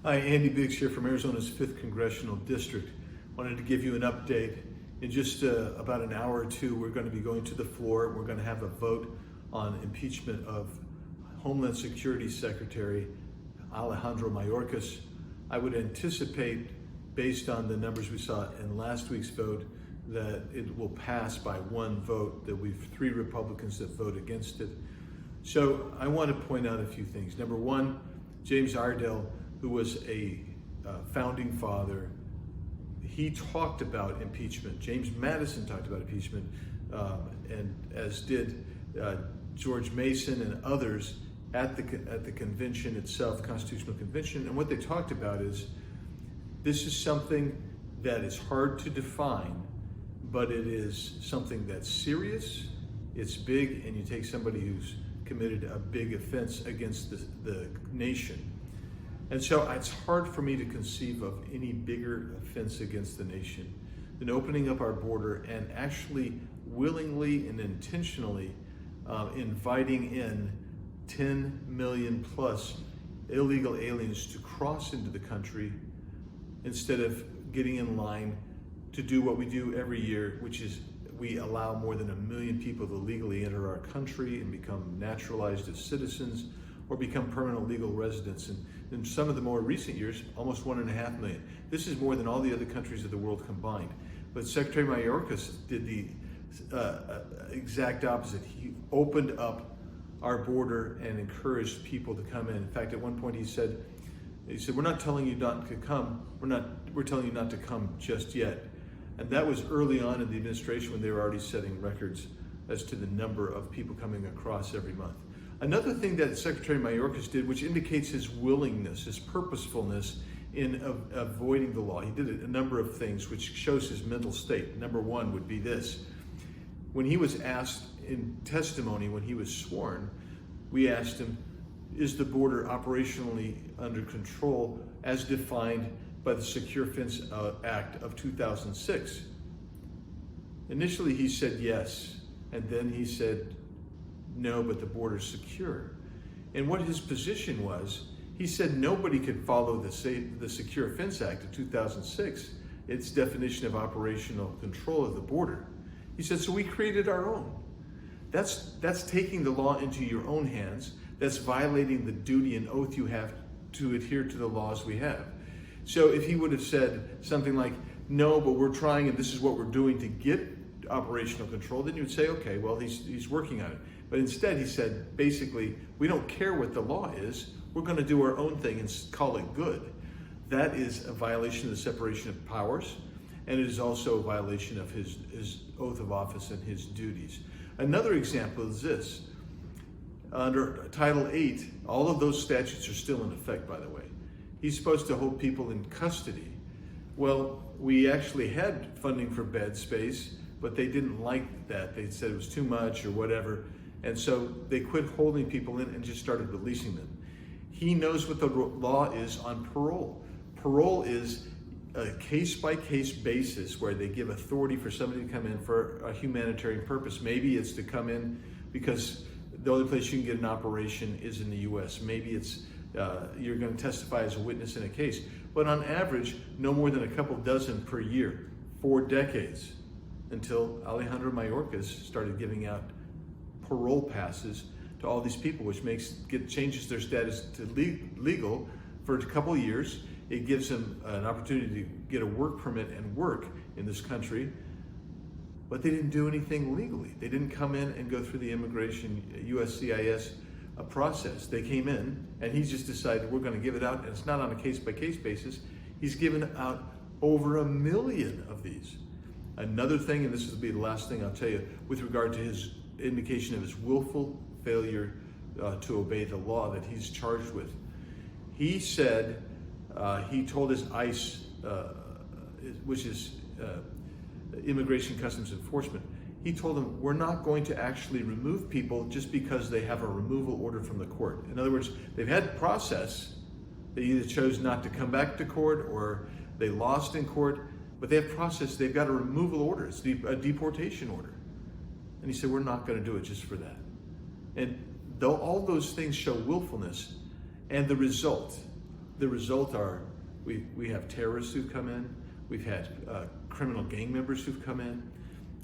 Hi, Andy Biggs here from Arizona's 5th Congressional District. Wanted to give you an update. In just about an hour or two, we're going to be going to the floor. We're going to have a vote on impeachment of Homeland Security Secretary Alejandro Mayorkas. I would anticipate, based on the numbers we saw in last week's vote, that it will pass by one vote, that we've 3 Republicans that vote against it. So I want to point out a few things. Number one, James Iredell, who was a founding father, he talked about impeachment. James Madison talked about impeachment, and as did George Mason and others at the convention itself, Constitutional Convention. And what they talked about is, this is something that is hard to define, but it is something that's serious, it's big, and you take somebody who's committed a big offense against the nation. And so it's hard for me to conceive of any bigger offense against the nation than opening up our border and actually willingly and intentionally inviting in 10 million plus illegal aliens to cross into the country instead of getting in line to do what we do every year, which is we allow more than 1 million people to legally enter our country and become naturalized as citizens or become permanent legal residents. And in some of the more recent years, almost 1.5 million. This is more than all the other countries of the world combined. But Secretary Mayorkas did the exact opposite. He opened up our border and encouraged people to come in. In fact, at one point he said, we're not telling you not to come, we're telling you not to come just yet. And that was early on in the administration when they were already setting records as to the number of people coming across every month. Another thing that Secretary Mayorkas did, which indicates his willingness, his purposefulness in avoiding the law. He did a number of things which shows his mental state. Number one would be this. When he was asked in testimony, when he was sworn, we asked him, is the border operationally under control as defined by the Secure Fence Act of 2006? Initially he said yes, and then he said no, but the border's secure. And what his position was, he said nobody could follow the Secure Fence Act of 2006, its definition of operational control of the border. He said, so we created our own. That's taking the law into your own hands. That's violating the duty and oath you have to adhere to the laws we have. So if he would have said something like, no, but we're trying and this is what we're doing to get operational control, then you would say, okay, well, he's working on it. But instead he said, basically, we don't care what the law is, we're going to do our own thing and call it good. That is a violation of the separation of powers, and it is also a violation of his oath of office and his duties. Another example is this. Under Title 8, all of those statutes are still in effect, by the way. He's supposed to hold people in custody. Well, we actually had funding for bed space, but they didn't like that. They said it was too much or whatever. And so they quit holding people in and just started releasing them. He knows what the law is on parole. Parole is a case-by-case basis where they give authority for somebody to come in for a humanitarian purpose. Maybe it's to come in because the only place you can get an operation is in the US. Maybe it's you're going to testify as a witness in a case. But on average, no more than a couple dozen per year, 4 decades, until Alejandro Mayorkas started giving out parole passes to all these people, which changes their status to legal for a couple of years. It gives them an opportunity to get a work permit and work in this country, but they didn't do anything legally. They didn't come in and go through the immigration USCIS process. They came in and he just decided we're going to give it out, and it's not on a case-by-case basis. He's given out over 1 million of these. Another thing, and this will be the last thing I'll tell you, with regard to his indication of his willful failure to obey the law that he's charged with. He said, he told his ICE, which is Immigration Customs Enforcement, he told them, we're not going to actually remove people just because they have a removal order from the court. In other words, they've had process. They either chose not to come back to court or they lost in court, but they have process. They've got a removal order. It's a deportation order. And he said, we're not going to do it just for that. And though all those things show willfulness, and the result The result are we have terrorists who've come in, we've had criminal gang members who've come in,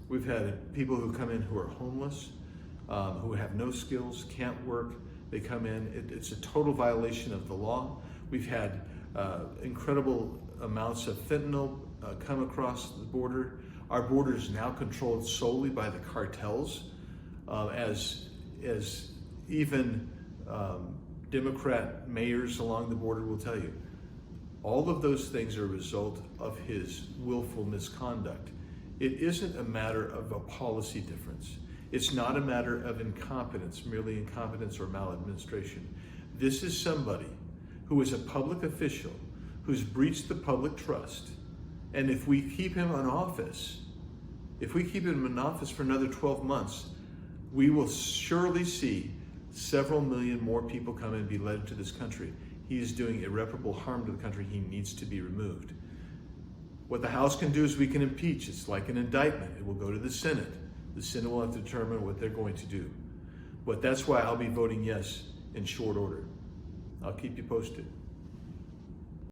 we've had people who come in who are homeless, who have no skills, can't work. They come in, it's a total violation of the law. We've had incredible amounts of fentanyl come across the border. Our border is now controlled solely by the cartels, as even Democrat mayors along the border will tell you. All of those things are a result of his willful misconduct. It isn't a matter of a policy difference. It's not a matter of incompetence, merely incompetence or maladministration. This is somebody who is a public official who's breached the public trust. And if we keep him in office, for another 12 months, we will surely see several million more people come and be led into this country. He is doing irreparable harm to the country. He needs to be removed. What the House can do is we can impeach. It's like an indictment. It will go to the Senate. The Senate will have to determine what they're going to do. But that's why I'll be voting yes in short order. I'll keep you posted.